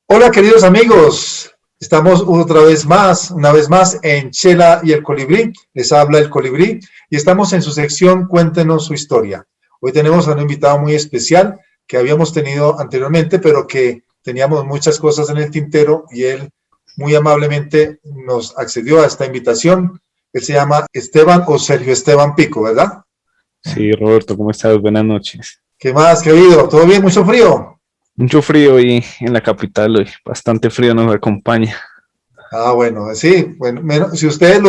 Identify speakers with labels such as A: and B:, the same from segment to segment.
A: Hola queridos amigos, estamos una vez más en Chela y el Colibrí, les habla el Colibrí y estamos en su sección Cuéntenos su historia. Hoy tenemos a un invitado muy especial que habíamos tenido anteriormente, pero que teníamos muchas cosas en el tintero y él muy amablemente nos accedió a esta invitación. Él se llama Esteban o Sergio Esteban Pico, ¿verdad?
B: Sí, Roberto, ¿cómo estás? Buenas noches.
A: ¿Qué más, querido? ¿Todo bien? ¿Mucho frío?
B: Mucho frío hoy en la capital, hoy bastante frío nos acompaña.
A: Ah, bueno, sí, bueno, si ustedes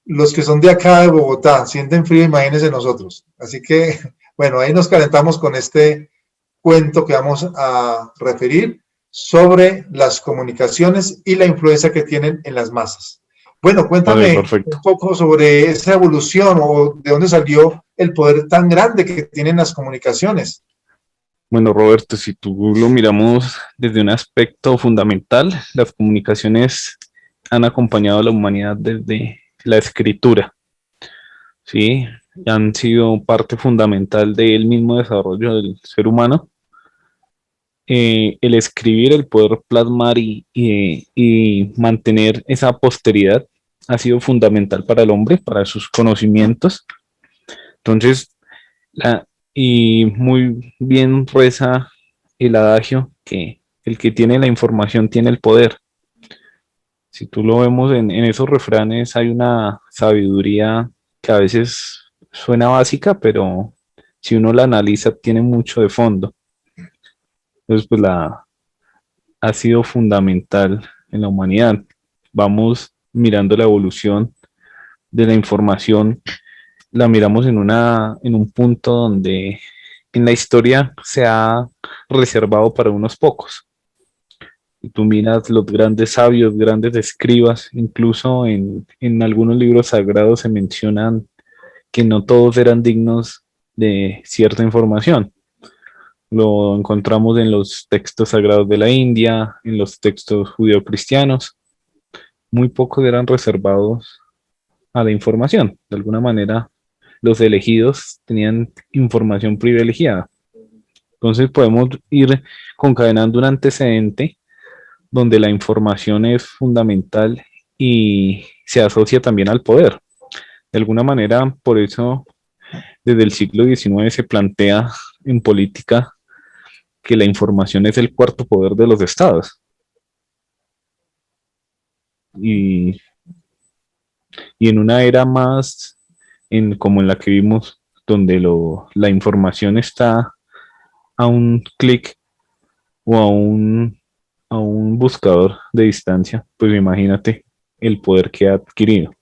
A: los que son de acá de Bogotá sienten frío, imagínense nosotros. Así que, bueno, ahí nos calentamos con este cuento que vamos a referir sobre las comunicaciones y la influencia que tienen en las masas. Bueno,
B: Vale,
A: cuéntame un
B: perfecto.
A: poco sobre esa evolución o de dónde salió el poder tan grande que tienen las comunicaciones.
B: Bueno, Roberto, si tú lo miramos desde un aspecto fundamental, las comunicaciones han acompañado a la humanidad desde la escritura, ¿sí? Han sido parte fundamental del mismo desarrollo del ser humano. El escribir, el poder plasmar y mantener esa posteridad ha sido fundamental para el hombre, para sus conocimientos. Entonces, y muy bien reza el adagio que el que tiene la información tiene el poder. Si tú lo vemos en esos refranes, hay una sabiduría que a veces suena básica, pero si uno la analiza, tiene mucho de fondo. Entonces, pues ha sido fundamental en la humanidad. Vamos mirando la evolución de la información, la miramos en un punto donde en la historia se ha reservado para unos pocos. Y tú miras los grandes sabios, grandes escribas, incluso en algunos libros sagrados se mencionan que no todos eran dignos de cierta información. Lo encontramos en los textos sagrados de la India, en los textos judeocristianos. Muy pocos eran reservados a la información. De alguna manera, los elegidos tenían información privilegiada. Entonces podemos ir concadenando un antecedente donde la información es fundamental y se asocia también al poder. De alguna manera, por eso desde el siglo XIX se plantea en política que la información es el cuarto poder de los estados. Y, y en una era más como en la que vimos, donde la información está a un clic o a un buscador de distancia, pues imagínate el poder que ha adquirido.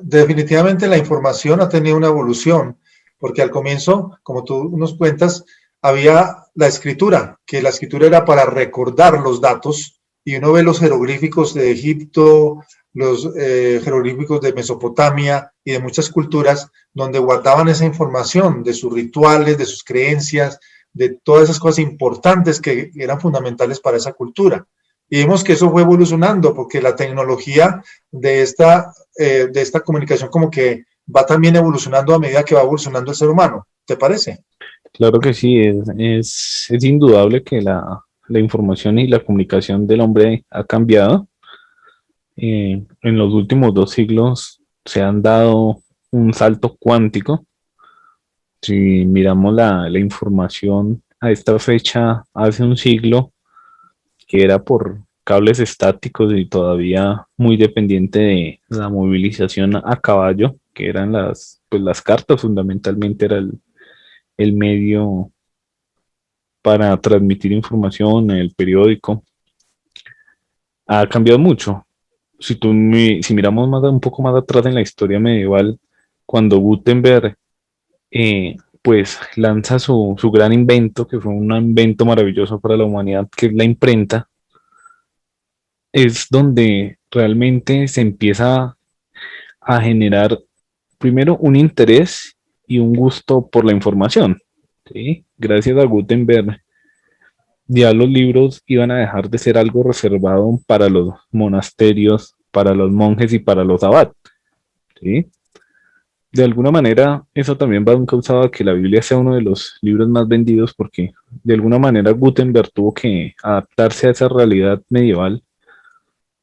A: Definitivamente la información ha tenido una evolución, porque al comienzo, como tú nos cuentas, había la escritura, que la escritura era para recordar los datos, y uno ve los jeroglíficos de Egipto, los jeroglíficos de Mesopotamia y de muchas culturas, donde guardaban esa información de sus rituales, de sus creencias, de todas esas cosas importantes que eran fundamentales para esa cultura. Y vemos que eso fue evolucionando, porque la tecnología de esta comunicación como que va también evolucionando a medida que va evolucionando el ser humano. ¿Te parece?
B: Claro que sí, es indudable que la información y la comunicación del hombre ha cambiado. En los últimos 2 siglos se han dado un salto cuántico. Si miramos la información a esta fecha, hace un siglo, que era por cables estáticos y todavía muy dependiente de la movilización a caballo, que eran pues las cartas, fundamentalmente era el medio para transmitir información, el periódico, ha cambiado mucho. Si miramos un poco más atrás en la historia medieval, cuando Gutenberg pues lanza su gran invento, que fue un invento maravilloso para la humanidad, que es la imprenta, es donde realmente se empieza a generar primero un interés y un gusto por la información. ¿Sí? Gracias a Gutenberg, ya los libros iban a dejar de ser algo reservado para los monasterios, para los monjes y para los abad. ¿Sí? de alguna manera eso también va encauzado a que la Biblia sea uno de los libros más vendidos porque de alguna manera Gutenberg tuvo que adaptarse a esa realidad medieval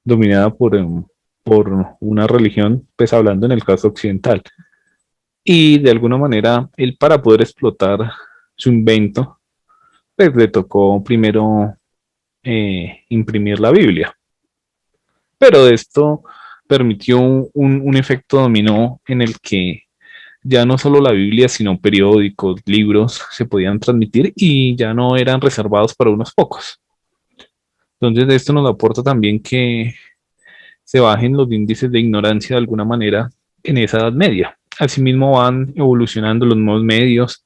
B: dominada por una religión, pues hablando en el caso occidental. Y de alguna manera él para poder explotar su invento, pues le tocó primero imprimir la Biblia. Pero esto permitió un efecto dominó en el que ya no solo la Biblia, sino periódicos, libros se podían transmitir y ya no eran reservados para unos pocos. Entonces, esto nos aporta también que se bajen los índices de ignorancia de alguna manera en esa Edad Media. Asimismo van evolucionando los nuevos medios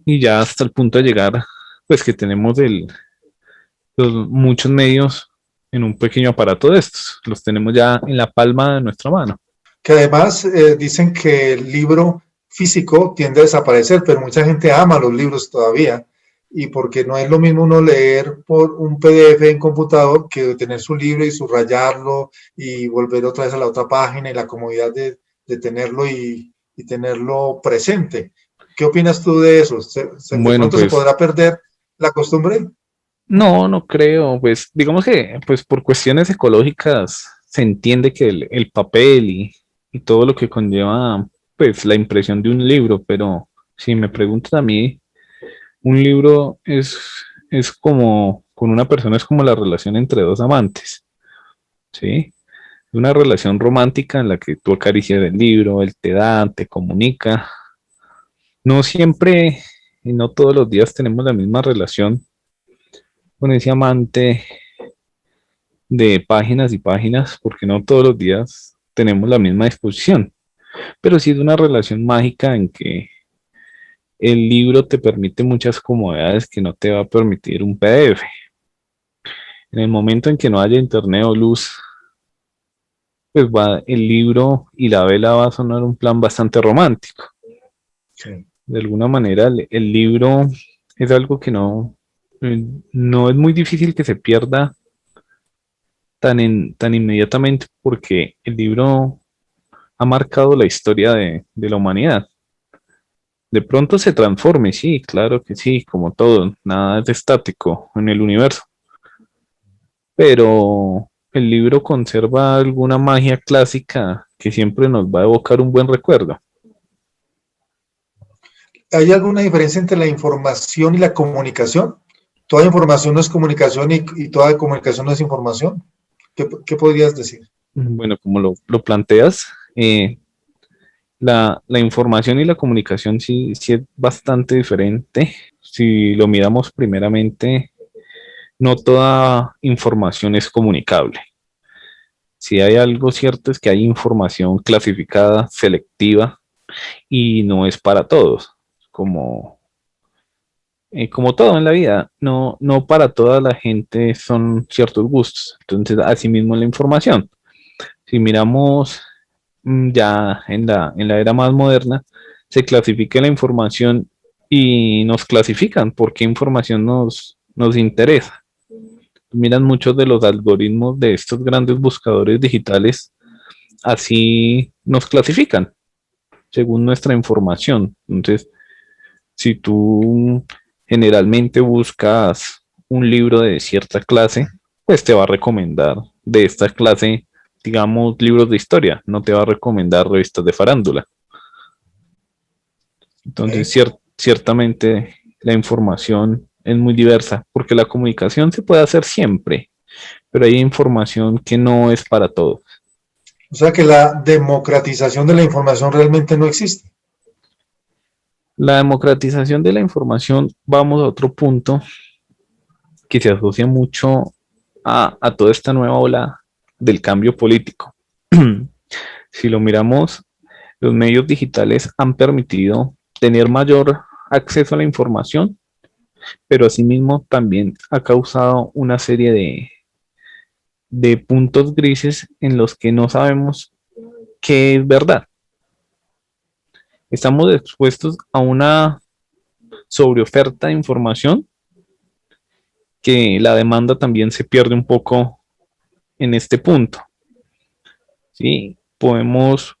B: y ya hasta el punto de llegar, pues que tenemos muchos medios en un pequeño aparato de estos. Los tenemos ya en la palma de nuestra mano.
A: Que además dicen que el libro físico tiende a desaparecer, pero mucha gente ama los libros todavía, y porque no es lo mismo uno leer por un PDF en computador que tener su libro y subrayarlo y volver otra vez a la otra página y la comodidad de tenerlo y tenerlo presente. ¿Qué opinas tú de eso? ¿De
B: Bueno,
A: pronto se
B: pues
A: podrá perder la costumbre?
B: no, no creo. Pues digamos que pues por cuestiones ecológicas se entiende que el papel y todo lo que conlleva pues la impresión de un libro, pero si me preguntas a mí, un libro es como, con una persona es como la relación entre dos amantes, ¿sí? Una relación romántica en la que tú acaricias el libro, él te da, te comunica. No siempre y no todos los días tenemos la misma relación con ese amante de páginas y páginas, porque no todos los días tenemos la misma disposición, pero sí es una relación mágica en que el libro te permite muchas comodidades que no te va a permitir un PDF. En el momento en que no haya internet o luz, pues va el libro y la vela va a sonar un plan bastante romántico.
A: Sí.
B: De alguna manera, el libro es algo que no es muy difícil que se pierda tan inmediatamente porque el libro ha marcado la historia de la humanidad. De pronto se transforme, sí, claro que sí, como todo, nada es estático en el universo, pero el libro conserva alguna magia clásica que siempre nos va a evocar un buen recuerdo.
A: ¿Hay alguna diferencia entre la información y la comunicación? ¿Toda información no es comunicación y toda comunicación no es información? ¿Qué podrías decir?
B: Bueno, como lo planteas, la información y la comunicación sí es bastante diferente. Si lo miramos primeramente, no toda información es comunicable. Si hay algo cierto es que hay información clasificada, selectiva, y no es para todos, como, como todo en la vida, no para toda la gente son ciertos gustos. Entonces, asimismo la información. Si miramos ya en la era más moderna, se clasifica la información y nos clasifican por qué información nos interesa. Miran muchos de los algoritmos de estos grandes buscadores digitales, así nos clasifican según nuestra información. Entonces, si tú generalmente buscas un libro de cierta clase, pues te va a recomendar de esta clase, digamos, libros de historia, no te va a recomendar revistas de farándula. Entonces,
A: ¿Eh?
B: ciertamente la información es muy diversa, porque la comunicación se puede hacer siempre, pero hay información que no es para todos.
A: O sea que la democratización de la información realmente no existe.
B: La democratización de la información, vamos a otro punto que se asocia mucho a toda esta nueva ola del cambio político. Si lo miramos, los medios digitales han permitido tener mayor acceso a la información, pero asimismo también ha causado una serie de puntos grises en los que no sabemos qué es verdad. Estamos expuestos a una sobreoferta de información que la demanda también se pierde un poco en este punto. ¿Sí? Podemos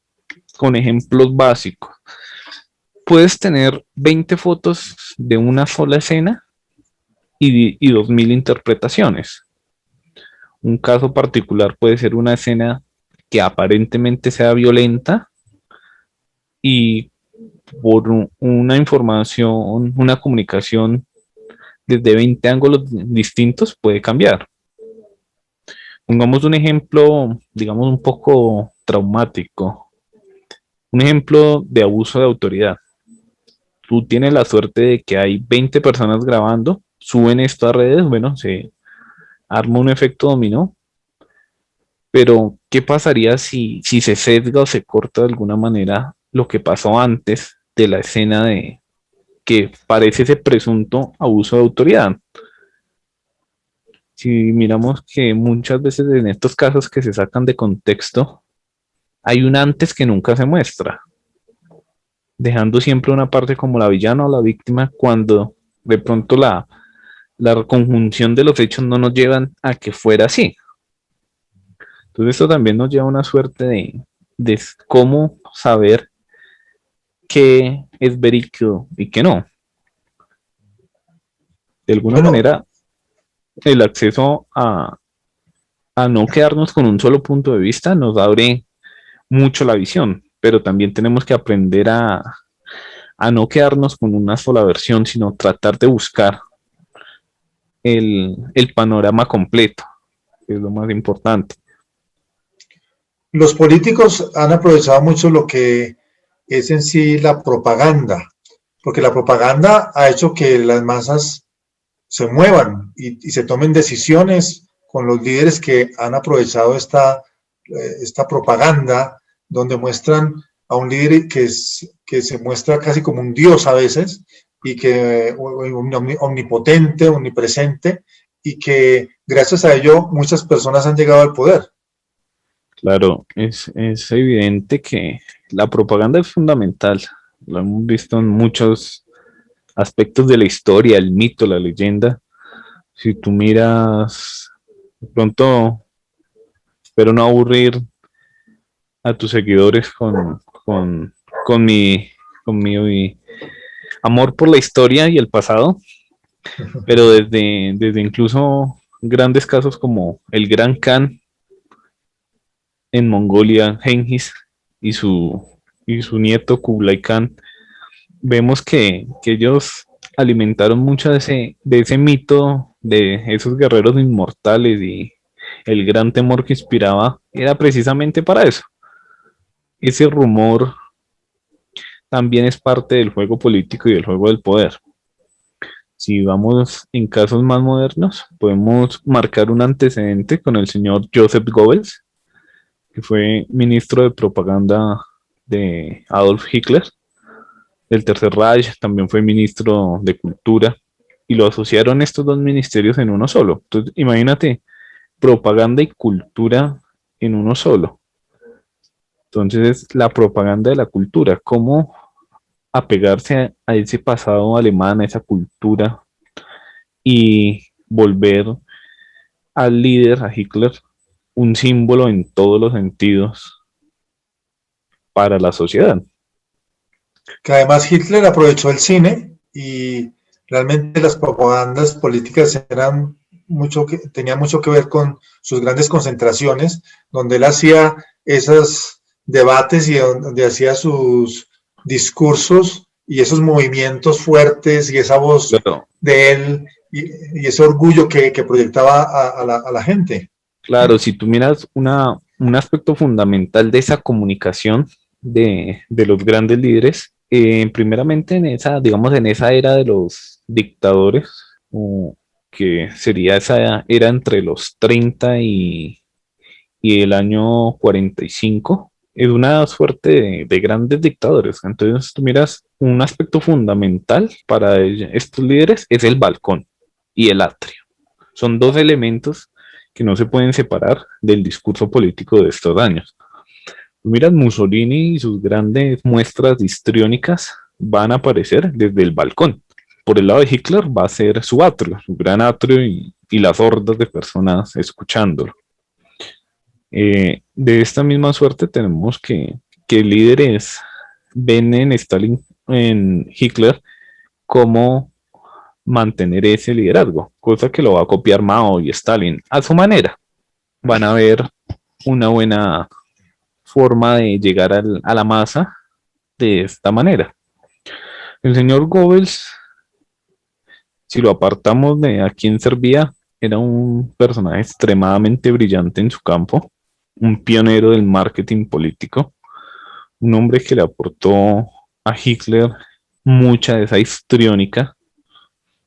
B: con ejemplos básicos. Puedes tener 20 fotos de una sola escena y 2000 interpretaciones. Un caso particular puede ser una escena que aparentemente sea violenta y por una información, una comunicación desde 20 ángulos distintos puede cambiar. Pongamos un ejemplo, digamos, un poco traumático. Un ejemplo de abuso de autoridad. Tú tienes la suerte de que hay 20 personas grabando, suben esto a redes, bueno, se arma un efecto dominó, pero ¿qué pasaría si se sesga o se corta de alguna manera lo que pasó antes de la escena de que parece ese presunto abuso de autoridad? Si miramos que muchas veces en estos casos que se sacan de contexto, hay un antes que nunca se muestra, dejando siempre una parte como la villana o la víctima cuando de pronto la conjunción de los hechos no nos llevan a que fuera así. Entonces esto también nos lleva a una suerte de cómo saber qué es verídico y qué no. De alguna manera, el acceso a no quedarnos con un solo punto de vista nos abre mucho la visión, pero también tenemos que aprender a no quedarnos con una sola versión, sino tratar de buscar el panorama completo, que es lo más importante.
A: Los políticos han aprovechado mucho lo que es en sí la propaganda, porque la propaganda ha hecho que las masas se muevan y se tomen decisiones con los líderes que han aprovechado esta propaganda, donde muestran a un líder que se muestra casi como un dios a veces, y que omnipotente, omnipresente, y que gracias a ello muchas personas han llegado al poder.
B: Claro, es evidente que la propaganda es fundamental. Lo hemos visto en muchos aspectos de la historia, el mito, la leyenda. Si tú miras, de pronto, espero no aburrir a tus seguidores con mi amor por la historia y el pasado, pero desde incluso grandes casos como el Gran Khan en Mongolia, Genghis, y su nieto Kublai Khan, vemos que ellos alimentaron mucho de ese mito de esos guerreros inmortales, y el gran temor que inspiraba era precisamente para eso. Ese rumor también es parte del juego político y del juego del poder. Si vamos en casos más modernos, podemos marcar un antecedente con el señor Joseph Goebbels, que fue ministro de propaganda de Adolf Hitler, del Tercer Reich, también fue ministro de Cultura, y lo asociaron estos dos ministerios en uno solo. Entonces, imagínate, propaganda y cultura en uno solo. Entonces, la propaganda de la cultura, cómo apegarse a ese pasado alemán, a esa cultura, y volver al líder, a Hitler, un símbolo en todos los sentidos para la sociedad.
A: Que además Hitler aprovechó el cine y realmente las propagandas políticas tenían mucho que ver con sus grandes concentraciones, donde él hacía esos debates y donde hacía sus discursos y esos movimientos fuertes y esa voz
B: Claro,
A: de él y ese orgullo que proyectaba a la gente.
B: claro, si tú miras un aspecto fundamental de esa comunicación de los grandes líderes, primeramente en esa, digamos, en esa era de los dictadores, que sería esa era entre los 30 y el año 45, es una suerte de grandes dictadores. Entonces tú miras un aspecto fundamental para estos líderes es el balcón y el atrio. Son dos elementos que no se pueden separar del discurso político de estos años. Miras, Mussolini y sus grandes muestras histriónicas van a aparecer desde el balcón. Por el lado de Hitler va a ser su atrio, su gran atrio, y las hordas de personas escuchándolo. De esta misma suerte tenemos que que líderes ven en Stalin, en Hitler, cómo mantener ese liderazgo, cosa que lo va a copiar Mao y Stalin a su manera. Van a ver una buena forma de llegar a la masa de esta manera. El señor Goebbels, si lo apartamos de a quién servía, era un personaje extremadamente brillante en su campo, un pionero del marketing político, un hombre que le aportó a Hitler mucha de esa histriónica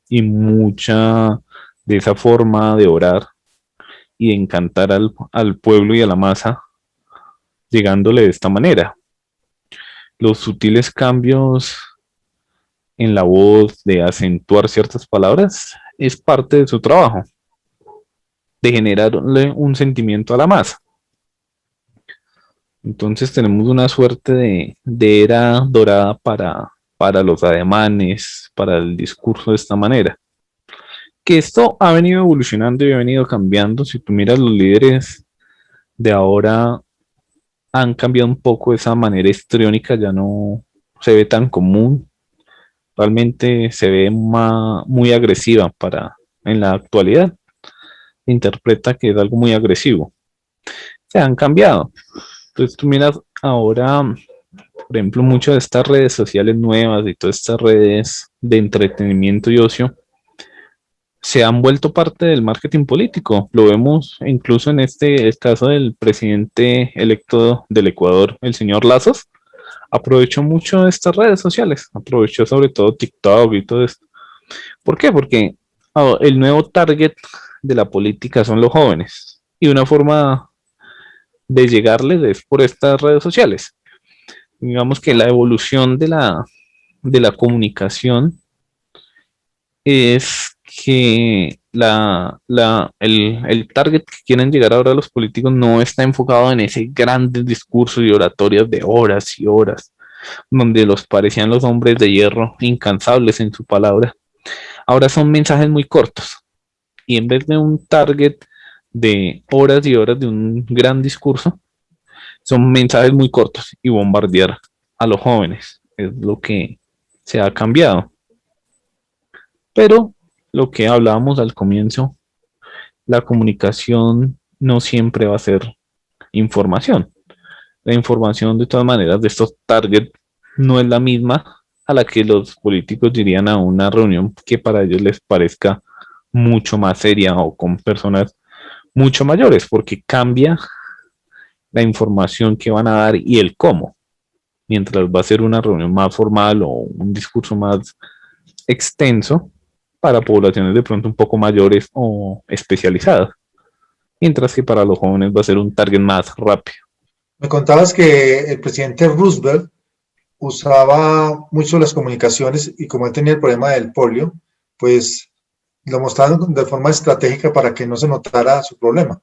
B: y mucha de esa forma de orar y de encantar al pueblo y a la masa, llegándole de esta manera. Los sutiles cambios en la voz, de acentuar ciertas palabras, es parte de su trabajo, de generarle un sentimiento a la masa. Entonces tenemos una suerte de era dorada para los ademanes, para el discurso de esta manera. Que esto ha venido evolucionando y ha venido cambiando. Si tú miras los líderes de ahora, han cambiado un poco esa manera histriónica, ya no se ve tan común. Realmente se ve muy agresiva en la actualidad. Interpreta que es algo muy agresivo. Se han cambiado. Entonces tú miras ahora, por ejemplo, muchas de estas redes sociales nuevas y todas estas redes de entretenimiento y ocio se han vuelto parte del marketing político. Lo vemos incluso en el caso del presidente electo del Ecuador, el señor Lazos, aprovechó mucho estas redes sociales, aprovechó sobre todo TikTok y todo esto. ¿Por qué? Porque el nuevo target de la política son los jóvenes y una forma de llegarles es por estas redes sociales. Digamos que la evolución de la comunicación es que el target que quieren llegar ahora los políticos no está enfocado en ese grandes discursos y oratorias de horas y horas, donde los parecían los hombres de hierro, incansables en su palabra. Ahora son mensajes muy cortos. Y en vez de un target de horas y horas de un gran discurso, son mensajes muy cortos y bombardear a los jóvenes. Es lo que se ha cambiado. Pero lo que hablábamos al comienzo, la comunicación no siempre va a ser información. La información de todas maneras de estos targets no es la misma a la que los políticos dirían a una reunión que para ellos les parezca mucho más seria o con personas mucho mayores, porque cambia la información que van a dar y el cómo. Mientras va a ser una reunión más formal o un discurso más extenso para poblaciones de pronto un poco mayores o especializadas, mientras que para los jóvenes va a ser un target más rápido.
A: Me contabas que el presidente Roosevelt usaba mucho las comunicaciones y como él tenía el problema del polio, pues lo mostraron de forma estratégica para que no se notara su problema.